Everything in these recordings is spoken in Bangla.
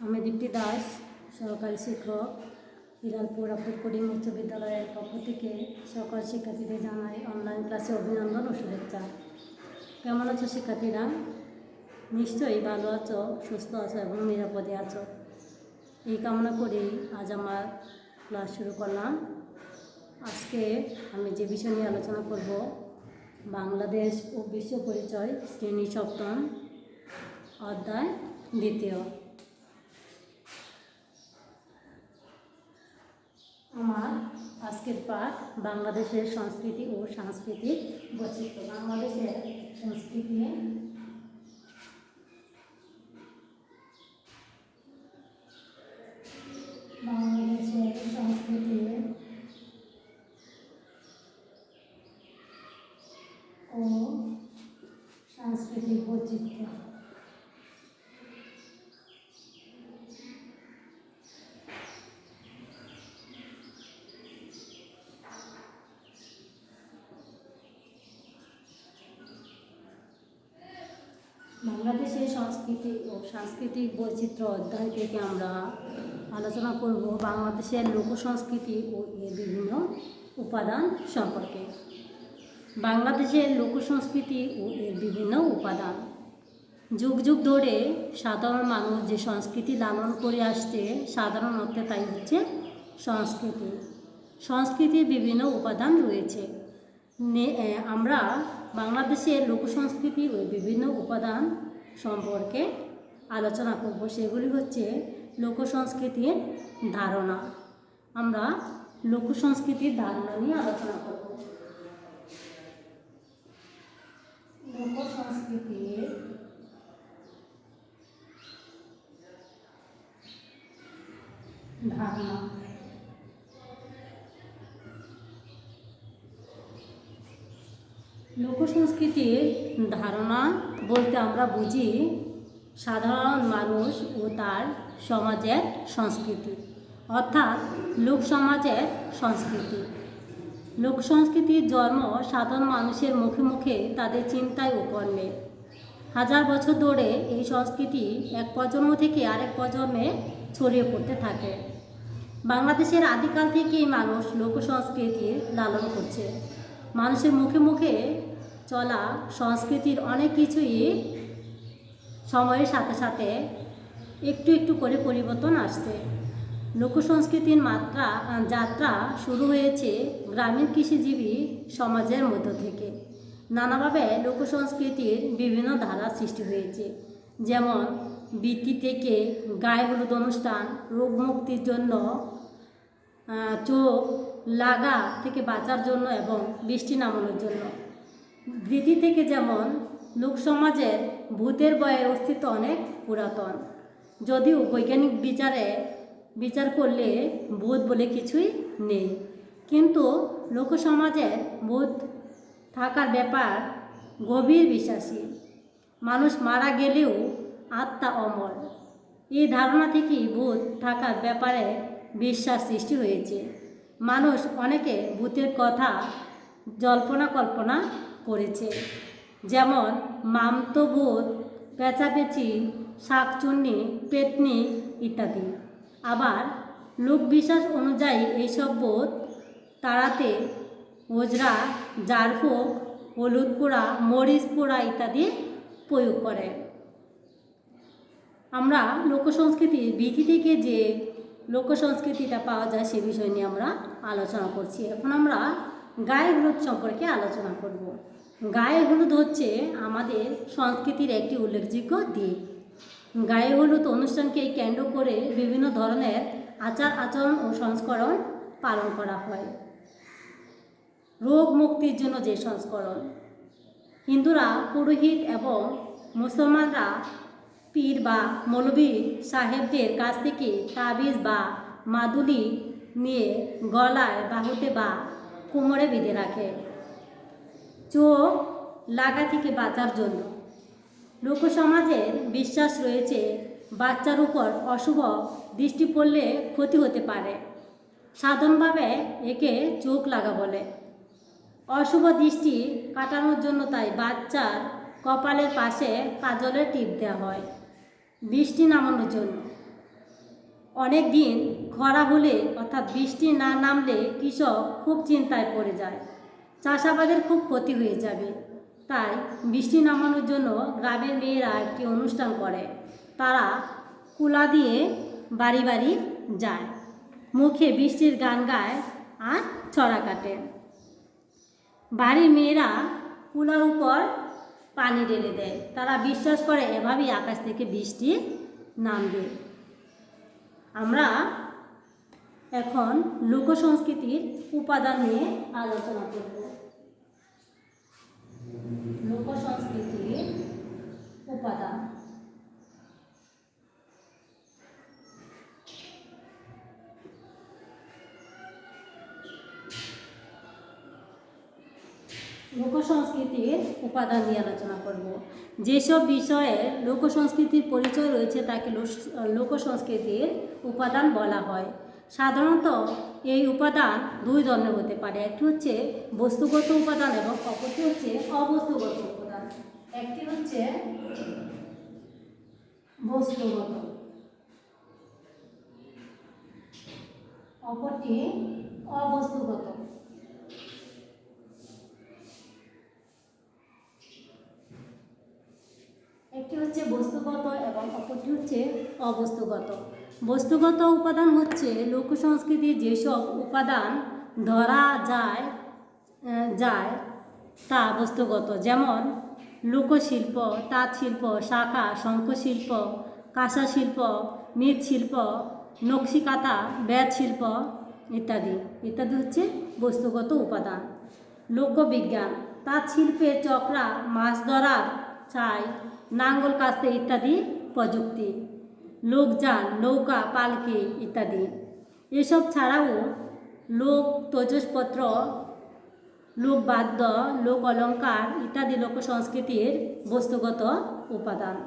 আমি দীপ্তি দাস, সহকারী শিক্ষক, হিরালপুর আফ্রিকপুরি উচ্চ বিদ্যালয়ের পক্ষ থেকে সকল শিক্ষার্থীদের জানাই অনলাইন ক্লাসে অভিনন্দন ও শুভেচ্ছা। কেমন আছো শিক্ষার্থীরা? নিশ্চয়ই ভালো আছো, সুস্থ আছো এবং নিরাপদে আছো, এই কামনা করেই আজ আমার ক্লাস শুরু করলাম। আজকে আমি যে বিষয় নিয়ে আলোচনা করব, বাংলাদেশ ও বিশ্ব পরিচয়, শ্রেণী সপ্তম, অধ্যায় দ্বিতীয়। আমার আজকের পাঠ বাংলাদেশের সংস্কৃতি ও সাংস্কৃতিক বৈচিত্র্য। বাংলাদেশের সংস্কৃতি ও সাংস্কৃতিক বৈচিত্র্য। বাংলাদেশের সংস্কৃতি ও সাংস্কৃতিক বৈচিত্র্য অধ্যায় থেকে আমরা আলোচনা করব বাংলাদেশের লোকসংস্কৃতি ও এর বিভিন্ন উপাদান সম্পর্কে। বাংলাদেশের লোকসংস্কৃতি ও এর বিভিন্ন উপাদান। যুগ যুগ ধরে সাধারণ মানুষ যে সংস্কৃতি লালন করে আসছে, সাধারণ অর্থে তাই হচ্ছে সংস্কৃতি। সংস্কৃতির বিভিন্ন উপাদান রয়েছে। আমরা বাংলাদেশের লোকসংস্কৃতি ও বিভিন্ন উপাদান সম্পর্কে আলোচনা করব। সেগুলি হচ্ছে লোকসংস্কৃতির ধারণা। আমরা লোকসংস্কৃতির ধারণা নিয়ে আলোচনা করব। লোকসংস্কৃতির ধারণা। লোকসংস্কৃতির ধারণা বলতে আমরা বুঝি সাধারণ মানুষ ও তার সমাজের সংস্কৃতি, অর্থাৎ লোক সমাজের সংস্কৃতি। লোকসংস্কৃতির জন্ম সাধারণ মানুষের মুখে মুখে, তাদের চিন্তায় ও কর্মে। হাজার বছর ধরে এই সংস্কৃতি এক প্রজন্ম থেকে আরেক প্রজন্মে ছড়িয়ে পড়তে থাকে। বাংলাদেশের আদিকাল থেকেই মানুষ লোকসংস্কৃতির লালন করছে। মানুষের মুখে মুখে চলা সংস্কৃতির অনেক কিছুই সময়ের সাথে সাথে একটু একটু করে পরিবর্তন আসছে। লোকসংস্কৃতির যাত্রা শুরু হয়েছে গ্রামীণ কৃষিজীবী সমাজের মধ্য থেকে। নানাভাবে লোকসংস্কৃতির বিভিন্ন ধারা সৃষ্টি হয়েছে, যেমন বৃত্তি থেকে গায়ে হলুদ অনুষ্ঠান, রোগ মুক্তির জন্য, চোখ লাগা থেকে বাঁচার জন্য এবং বৃষ্টি নামানোর জন্য। রীতি থেকে যেমন লোকসমাজের ভূতের ভয়ের অস্তিত্ব অনেক পুরাতন, যদিও বৈজ্ঞানিক বিচার করলে ভূত বলে কিছুই নেই, কিন্তু লোকসমাজের ভূত থাকার ব্যাপার গভীর বিশ্বাসী। মানুষ মারা গেলেও আত্মা অমর, এই ধারণা থেকেই ভূত থাকার ব্যাপারে বিশ্বাস সৃষ্টি হয়েছে। মানুষ অনেকে ভূতের কথা জল্পনা কল্পনা করেছে, যেমন মামতো ভূত, পেঁচাপেচি, শাকচুন্নি, পেতনি ইত্যাদি। আবার লোকবিশ্বাস অনুযায়ী এইসব ভূত তাড়াতে ওজরা, জারফুঁক, হলুদ পোড়া, মরিচ পোড়া ইত্যাদি প্রয়োগ করে। আমরা লোকসংস্কৃতির বৃত্তি থেকে যে লোকসংস্কৃতিটা পাওয়া যায় সে বিষয় নিয়ে আমরা আলোচনা করছি। এখন আমরা গায়ে হলুদ সম্পর্কে আলোচনা করব। গায়ে হলুদ হচ্ছে আমাদের সংস্কৃতির একটি উল্লেখযোগ্য দিক। গায়ে হলুদ অনুষ্ঠানকে কেন্দ্র করে বিভিন্ন ধরনের আচার আচরণ ও সংস্করণ পালন করা হয়। রোগ মুক্তির জন্য যে সংস্করণ, হিন্দুরা পুরোহিত এবং মুসলমানরা পীর বা মৌলভী সাহেবদের কাছ থেকে তাবিজ বা মাদুলি নিয়ে গলায়, বাহুতে বা কোমরে বেঁধে রাখে চোখ লাগা থেকে বাঁচার জন্য। লোকসমাজের বিশ্বাস রয়েছে বাচ্চার উপর অশুভ দৃষ্টি পড়লে ক্ষতি হতে পারে। সাধারণভাবে একে চোখ লাগা বলে। অশুভ দৃষ্টি কাটানোর জন্য তাই বাচ্চার কপালের পাশে কাজলের টিপ দেওয়া হয়। বৃষ্টি নামানোর জন্য অনেক দিন খরা হলে অর্থাৎ বৃষ্টি না নামলে কৃষক খুব চিন্তায় পড়ে যায়, চাষাবাদের খুব ক্ষতি হয়ে যাবে। তাই বৃষ্টি নামানোর জন্য গ্রামের মেয়েরা একটি অনুষ্ঠান করে। তারা কুলা দিয়ে বাড়ি বাড়ি যায়, মুখে বৃষ্টির গান গায় আর ছড়া কাটে। বাড়ির মেয়েরা কুলার উপর পানি ঢেলে দেয়। তারা বিশ্বাস করে এভাবেই আকাশ থেকে বৃষ্টি নামবে। আমরা এখন লোক সংস্কৃতির উপাদান নিয়ে আলোচনা করব। লোক সংস্কৃতির উপাদান। লোক সংস্কৃতির উপাদান নিয়ে আলোচনা করব। যেসব বিষয়ে লোক সংস্কৃতির পরিচয় রয়েছে তাকে লোক সংস্কৃতির উপাদান বলা হয়। সাধারণত এই উপাদান দুই ধরনের হতে পারে। একটি হচ্ছে বস্তুগত উপাদান এবং অপরটি হচ্ছে অবস্তুগত উপাদান। একটি হচ্ছে বস্তুগত, অপরটি অবস্তুগত। একটি হচ্ছে বস্তুগত এবং অপরটি হচ্ছে অবস্তুগত। বস্তুগত উপাদান হচ্ছে লোক সংস্কৃতির যেসব উপাদান ধরা যায় তা বস্তুগত, যেমন লোকশিল্প, তাঁত শিল্প, শাঁখা শঙ্খশিল্প, কাঁসা শিল্প, মৃৎশিল্প, নকশিকাঁথা, বেত শিল্প ইত্যাদি ইত্যাদি হচ্ছে বস্তুগত উপাদান। লোকবিজ্ঞান, তাঁত শিল্পে চকরা, মাছ ধরার ছাই, নাঙ্গল কাস্তে ইত্যাদি প্রযুক্তি। লোকযান, নৌকা, পালকি ইত্যাদি। এসব ছাড়াও লোক তৈজসপত্র, লোকবাদ্য, লোক অলঙ্কার ইত্যাদি লোক সংস্কৃতির বস্তুগত উপাদান।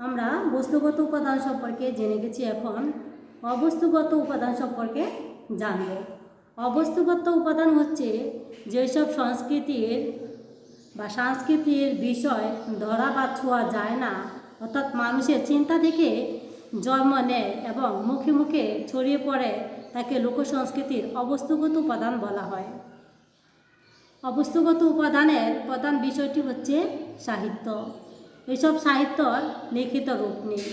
আমরা বস্তুগত উপাদান সম্পর্কে জেনে গেছি, এখন অবস্তুগত উপাদান সম্পর্কে জানব। অবস্তুগত উপাদান হচ্ছে যেসব সাংস্কৃতির বিষয় ধরা বা ছোঁয়া যায় না, অর্থাৎ মানুষের চিন্তা থেকে জন্ম নেয় এবং মুখে মুখে ছড়িয়ে পড়ে, তাকে লোক সংস্কৃতির অবস্তুগত উপাদান বলা হয়। অবস্তুগত উপাদানের প্রধান বিষয়টি হচ্ছে সাহিত্য। এসব সাহিত্যর লিখিত রূপ নেই,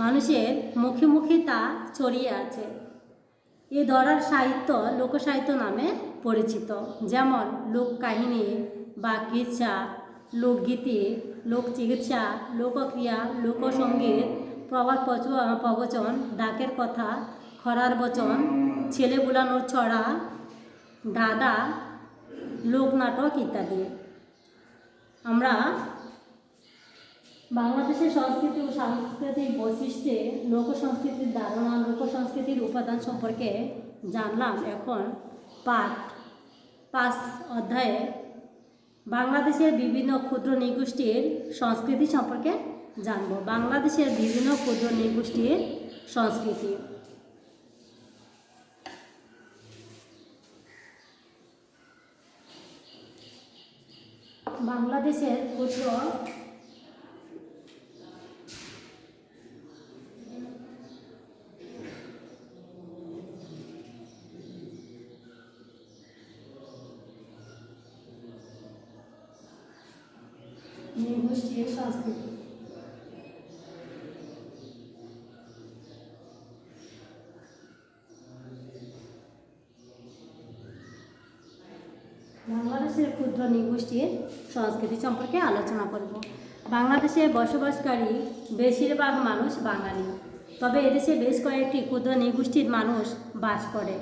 মানুষের মুখে মুখে তা ছড়িয়ে আছে। এ ধরার সাহিত্য লোকসাহিত্য নামে পরিচিত, যেমন লোককাহিনী বা কিচ্ছা, লোকগীতি, লোকচিকিৎসা, লোকক্রিয়া, লোকসঙ্গীত, প্রবাদ প্রবচন, ডাকের কথা, খরার বচন, ছেলে বুলানোর ছড়া, ধাঁধা, লোকনাটক ইত্যাদি। আমরা বাংলাদেশের সংস্কৃতি ও সাংস্কৃতিক বৈশিষ্ট্যে লোক সংস্কৃতির ধারণা, লোক সংস্কৃতির উপাদান সম্পর্কে জানলাম। এখন পাঠ 5 অধ্যায়ে বাংলাদেশের বিভিন্ন ক্ষুদ্র নৃগোষ্ঠীর সংস্কৃতি সম্পর্কে জানব। বাংলাদেশের বিভিন্ন ক্ষুদ্র নৃগোষ্ঠীর সংস্কৃতি। বাংলাদেশের ক্ষুদ্র নৃগোষ্ঠীর সংস্কৃতি। বাংলাদেশের ক্ষুদ্র নৃগোষ্ঠীর সংস্কৃতি সম্পর্কে আলোচনা করব। বাংলাদেশে বসবাসকারী বেশিরভাগ মানুষ বাঙালি, তবে এদেশে বেশ কয়েকটি ক্ষুদ্র নৃগোষ্ঠীর মানুষ বাস করে।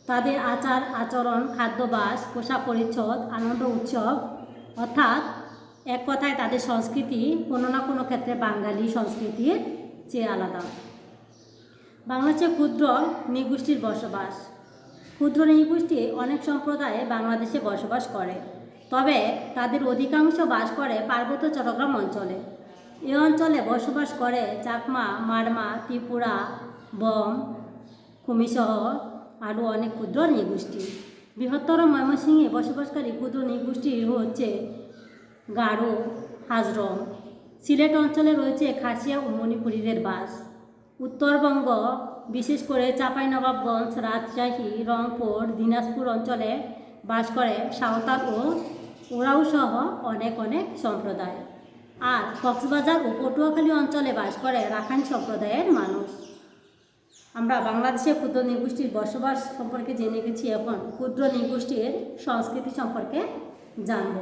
তাদের আচার আচরণ, খাদ্যাভ্যাস, পোশাক পরিচ্ছদ, আনন্দ উৎসব, অর্থাৎ এক কথায় তাদের সংস্কৃতি কোনো না কোনো ক্ষেত্রে বাঙালি সংস্কৃতির চেয়ে আলাদা। বাংলাদেশে ক্ষুদ্র নৃগোষ্ঠীর বসবাস। ক্ষুদ্র নৃগোষ্ঠী অনেক সম্প্রদায়ে বাংলাদেশে বসবাস করে, তবে তাদের অধিকাংশ বাস করে পার্বত্য চট্টগ্রাম অঞ্চলে। এ অঞ্চলে বসবাস করে চাকমা, মারমা, ত্রিপুরা, বম, কুমিসহ আরও অনেক ক্ষুদ্র নৃগোষ্ঠী। বৃহত্তর ময়মনসিংহে বসবাসকারী ক্ষুদ্র নৃগোষ্ঠী হচ্ছে গারো, হাজরং। সিলেট অঞ্চলে রয়েছে খাসিয়া ও মণিপুরীদের বাস। উত্তরবঙ্গ, বিশেষ করে চাঁপাইনবাবগঞ্জ, রাজশাহী, রংপুর, দিনাজপুর অঞ্চলে বাস করে সাঁওতাল ও ওরাও সহ অনেক অনেক সম্প্রদায়। আর কক্সবাজার ও পটুয়াখালী অঞ্চলে বাস করে রাখাইন সম্প্রদায়ের মানুষ। আমরা বাংলাদেশে ক্ষুদ্র নৃগোষ্ঠীর বসবাস সম্পর্কে জেনে গেছি, এখন ক্ষুদ্র নৃগোষ্ঠীর সংস্কৃতি সম্পর্কে জানব।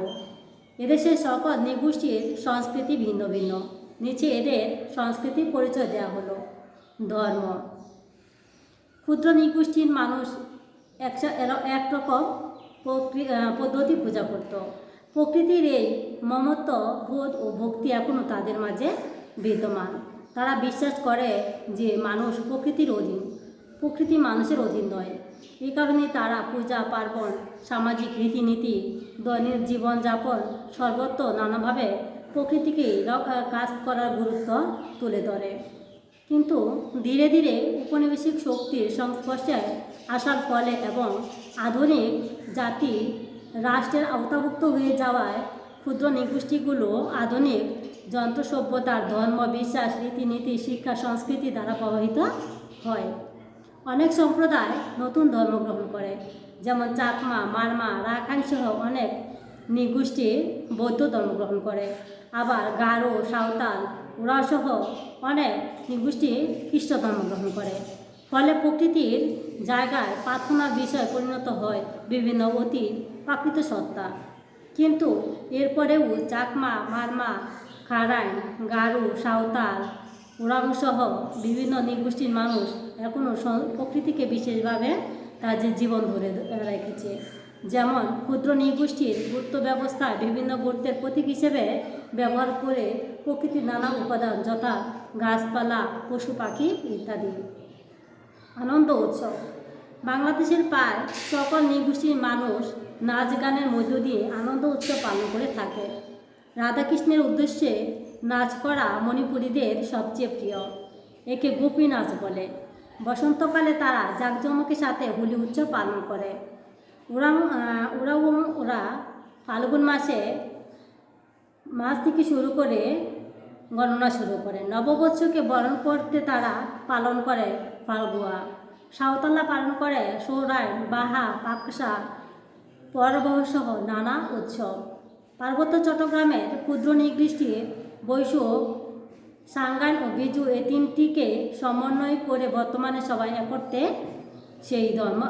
এদেশের সকল নৃগোষ্ঠীর সংস্কৃতি ভিন্ন ভিন্ন। নিচে এদের সংস্কৃতির পরিচয় দেওয়া হলো। ধর্ম। ক্ষুদ্র নৃগোষ্ঠীর মানুষ একরকম পদ্ধতি পূজা করত। প্রকৃতির এই মমত্ব বোধ ও ভক্তি এখনও তাদের মাঝে বিদ্যমান। তারা বিশ্বাস করে যে মানুষ প্রকৃতির অধীন, প্রকৃতি মানুষের অধীন নয়। এই কারণে তারা পূজা পার্বণ, সামাজিক রীতিনীতি, দৈনিক জীবনযাপন সর্বত্র নানাভাবে প্রকৃতিকে কাজ করার গুরুত্ব তুলে ধরে। কিন্তু ধীরে ধীরে উপনিবেশিক শক্তির সংস্পর্শে আসার ফলে এবং আধুনিক জাতি রাষ্ট্রের আওতাভুক্ত হয়ে যাওয়ায় ক্ষুদ্র নৃগোষ্ঠীগুলো আধুনিক যন্ত্র সভ্যতার ধর্ম, বিশ্বাস, রীতিনীতি, শিক্ষা, সংস্কৃতি দ্বারা প্রভাবিত হয়। অনেক সম্প্রদায় নতুন ধর্ম গ্রহণ করে, যেমন চাকমা, মারমা, রাখাইন সহ অনেক নৃগোষ্ঠী বৌদ্ধ ধর্ম গ্রহণ করে। আবার গারো, সাঁওতাল, ওরাও সহ অনেক নৃগোষ্ঠী খ্রিস্ট ধর্ম গ্রহণ করে। ফলে প্রকৃতির জায়গায় প্রার্থনার বিষয় পরিণত হয় বিভিন্ন অতি প্রাকৃত সত্তা। কিন্তু এরপরেও চাকমা, মারমা, খারাইন, গারো, সাঁওতাল, ওরাং সহ বিভিন্ন নৃগোষ্ঠীর মানুষ এখনও প্রকৃতিকে বিশেষভাবে তাদের জীবন ধরে রেখেছে। যেমন ক্ষুদ্র নৃগোষ্ঠীর গুরুত্ব ব্যবস্থায় বিভিন্ন গুরুত্বের প্রতীক হিসেবে ব্যবহার করে প্রকৃতির নানা উপাদান, যথা গাছপালা, পশু পাখি ইত্যাদি। আনন্দ উৎসব। বাংলাদেশের প্রায় সকল নৃগোষ্ঠীর মানুষ নাচ গানের মধ্য দিয়ে আনন্দ উৎসব পালন করে থাকে। রাধাকৃষ্ণের উদ্দেশ্যে নাচ করা মণিপুরীদের সবচেয়ে প্রিয়। একে গোপী নাচ বলে। বসন্তকালে তারা জাঁকজমকের সাথে হোলি উৎসব পালন করে। ওরা ফাল্গুন মাস থেকে শুরু করে গণনা শুরু করে। নববর্ষকে বরণ করতে তারা পালন করে ফাল্গুয়া। সাঁওতালরা পালন করে সৌরাই, বাহা, পাকসা, পরবহ সহ নানা উৎসব। পার্বত্য চট্টগ্রামের ক্ষুদ্র নৃগোষ্ঠীর বৈশুক, সাঙ্গাইন ও বিজু এই তিনটিকে সমন্বয় করে বর্তমানে সবাই একত্রে সেই ধর্ম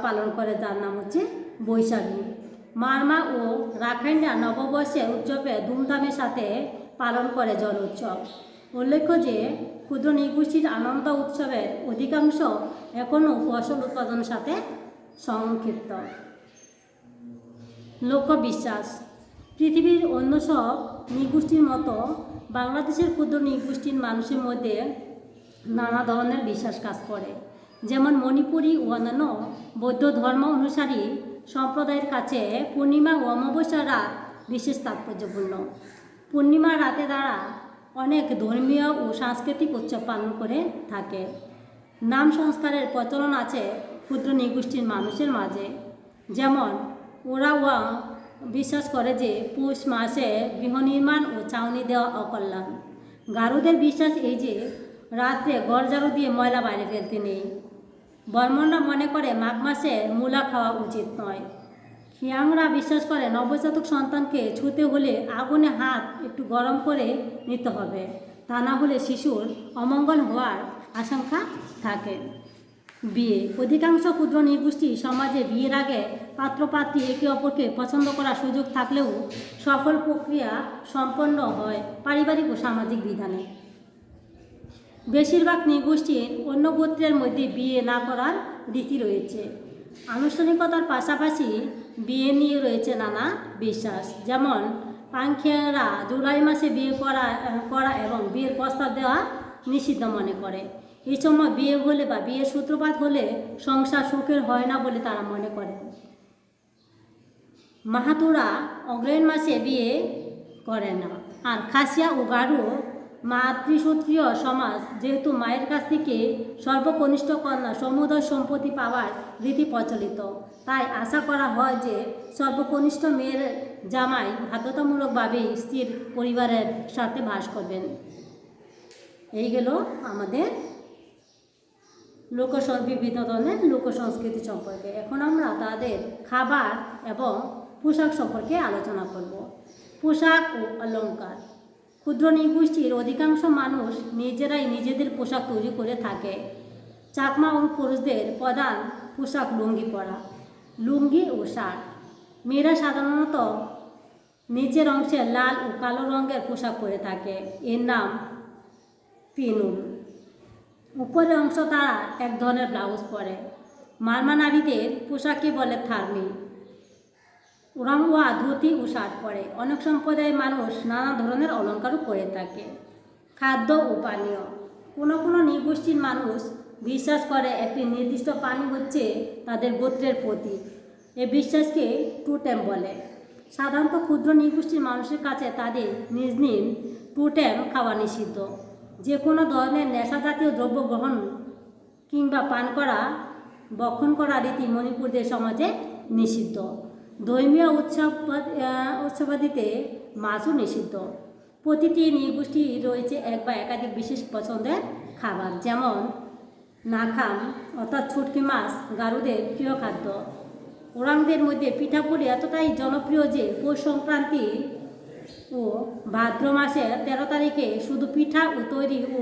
পালন করে, যার নাম হচ্ছে বৈশাখী। মারমা ও রাখাইনরা নববর্ষের উৎসবে ধুমধামের সাথে পালন করে জল উৎসব। উল্লেখ্য যে ক্ষুদ্র নৃগোষ্ঠীর আনন্দ উৎসবের অধিকাংশ এখনও ফসল উৎপাদনের সাথে সংক্ষিপ্ত। লোকবিশ্বাস। পৃথিবীর অন্য সব নৃগোষ্ঠীর মতো বাংলাদেশের ক্ষুদ্র নৃগোষ্ঠীর মানুষের মধ্যে নানা ধরনের বিশ্বাস কাজ করে। যেমন মণিপুরী ও অন্যান্য বৌদ্ধ ধর্ম অনুসারী সম্প্রদায়ের কাছে পূর্ণিমা ও অমাবস্যার রাত বিশেষ তাৎপর্যপূর্ণ। পূর্ণিমার রাতে তারা অনেক ধর্মীয় ও সাংস্কৃতিক উৎসব পালন করে থাকে। নাম সংস্কারের প্রচলন আছে ক্ষুদ্র নৃগোষ্ঠীর মানুষের মাঝে। যেমন ওরা বিশ্বাস করে যে পৌষ মাসে গৃহ নির্মাণ ও ছাউনি দেওয়া অকল্যাণ। গারোদের বিশ্বাস এই যে রাত্রে গড় দিয়ে ময়লা বাইরে ফেলতে নেই। বর্মনরা মনে করে মাঘ মাসে মূলা খাওয়া উচিত নয়। খিয়াংরা বিশ্বাস করে নবজাতক সন্তানকে ছুঁতে হলে আগুনে হাত একটু গরম করে নিতে হবে, তা না হলে শিশুর অমঙ্গল হওয়ার আশঙ্কা থাকে। বিয়ে। অধিকাংশ ক্ষুদ্র নৃগোষ্ঠী সমাজে বিয়ের আগে পাত্রপাত্রী একে অপরকে পছন্দ করার সুযোগ থাকলেও সফল প্রক্রিয়া সম্পন্ন হয় পারিবারিক ও সামাজিক বিধানে। বেশিরভাগ নৃগোষ্ঠীর অন্য গোত্রের মধ্যে বিয়ে না করার রীতি রয়েছে। আনুষ্ঠানিকতার পাশাপাশি বিয়ে নিয়ে রয়েছে নানা বিশ্বাস। যেমন পাংখেয়ারা জুলাই মাসে বিয়ে করা এবং বিয়ের প্রস্তাব দেওয়া নিষিদ্ধ মনে করে। এই সময় বিয়ে হলে বা বিয়ের সূত্রপাত হলে সংসার সুখের হয় না বলে তারা মনে করে। মাহাতুরা অগ্রহায়ণ মাসে বিয়ে করে না। আর খাসিয়া ও গারো মাতৃসূত্রীয় সমাজ যেহেতু মায়ের কাছ থেকে সর্বকনিষ্ঠ কন্যা সমুদয় সম্পত্তি পাওয়ার রীতি প্রচলিত, তাই আশা করা হয় যে সর্বকনিষ্ঠ মেয়ের জামাই বাধ্যতামূলকভাবেই স্ত্রীর পরিবারের সাথে বাস করবেন। এই গেল আমাদের বিভিন্ন ধরনের লোকসংস্কৃতি সম্পর্কে। এখন আমরা তাদের খাবার এবং পোশাক সম্পর্কে আলোচনা করব। পোশাক ও অলংকার। ক্ষুদ্র নৃগোষ্ঠীর অধিকাংশ মানুষ নিজেরাই নিজেদের পোশাক তৈরি করে থাকে। চাকমা ও পুরুষদের প্রধান পোশাক লুঙ্গি পরা, লুঙ্গি ও শার্ট। মেয়েরা সাধারণত নিচের অংশে লাল ও কালো রঙের পোশাক পরে থাকে, এর নাম পিনুল। উপরের অংশ তারা এক ধরনের ব্লাউজ পরে। মারমা নারীদের পোশাককে বলে থার্মি। ওরাংওয়া ধুতি ও শার্ট পরে। অনেক সম্প্রদায়ের মানুষ নানা ধরনের অলঙ্কারও পরে থাকে। খাদ্য ও পানীয়। কোনো কোনো নৃগোষ্ঠীর মানুষ বিশ্বাস করে একটি নির্দিষ্ট পানি হচ্ছে তাদের গোত্রের প্রতীক। এই বিশ্বাসকে টোটেম বলে। সাধারণত ক্ষুদ্র নৃগোষ্ঠীর মানুষের কাছে তাদের নিজ নিজ টোটেম খাওয়া নিষিদ্ধ। যে কোনো ধরনের নেশা জাতীয় দ্রব্য গ্রহণ কিংবা পান করা, ভক্ষণ করা রীতি মণিপুরদের সমাজে নিষিদ্ধ। ধর্মীয় উৎসবাদিতে মাছও নিষিদ্ধ। প্রতিটি নৃগোষ্ঠী রয়েছে এক বা একাধিক বিশেষ পছন্দের খাবার, যেমন নাখাম অর্থাৎ ছুটকি মাছ গারুদের প্রিয় খাদ্য। ওরাংদের মধ্যে পিঠাপুলি এতটাই জনপ্রিয় যে পৌষ সংক্রান্তি ও ভাদ্র মাসের 13 তারিখে শুধু পিঠা ও তৈরি ও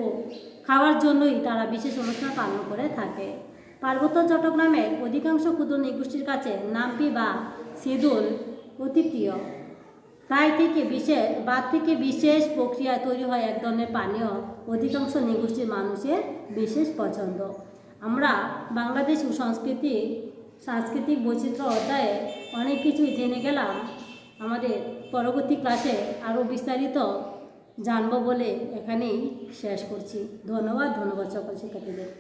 খাওয়ার জন্যই তারা বিশেষ অনুষ্ঠান পালন করে থাকে। পার্বত্য চট্টগ্রামের অধিকাংশ ক্ষুদ্র নৃগোষ্ঠীর কাছে নাম্পি বা সিদুল অতি প্রিয়। বাদ থেকে বিশেষ প্রক্রিয়ায় তৈরি হয় এক ধরনের পানীয় অধিকাংশ নৃগোষ্ঠীর মানুষের বিশেষ পছন্দ। আমরা বাংলাদেশ ও সাংস্কৃতিক বৈচিত্র্য অধ্যায়ে অনেক কিছুই জেনে গেলাম। আমাদের পরবর্তী ক্লাসে আরও বিস্তারিত জানব বলে এখানেই শেষ করছি। ধন্যবাদ সকল শিক্ষার্থীদের।